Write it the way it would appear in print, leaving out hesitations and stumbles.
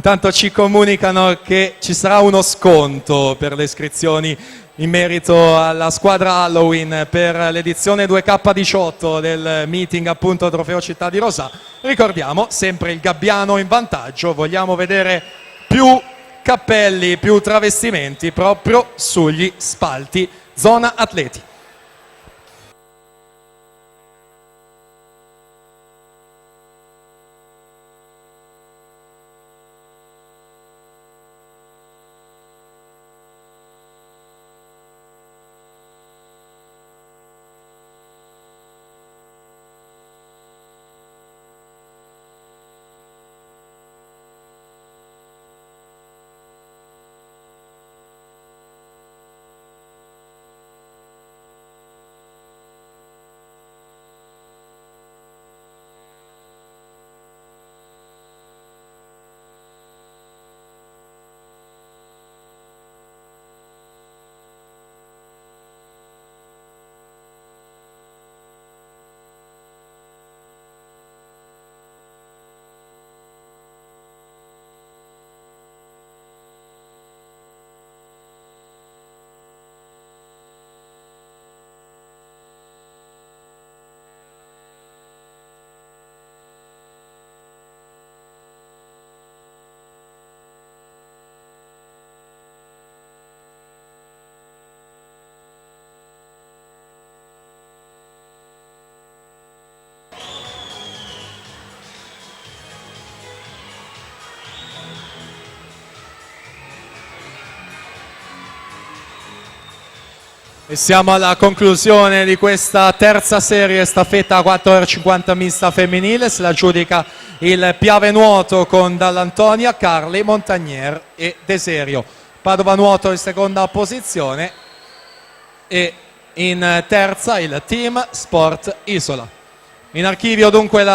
Intanto ci comunicano che ci sarà uno sconto per le iscrizioni in merito alla squadra Halloween per l'edizione 2K18 del meeting appunto Trofeo Città di Rosà. Ricordiamo sempre il Gabbiano in vantaggio, vogliamo vedere più cappelli, più travestimenti proprio sugli spalti, zona atleti. E siamo alla conclusione di questa terza serie staffetta 4x50 mista femminile. Se la giudica il Piave Nuoto con Dall'Antonia, Carli, Montagnier e Deserio. Padova Nuoto in seconda posizione e in terza il Team Sport Isola. In archivio dunque la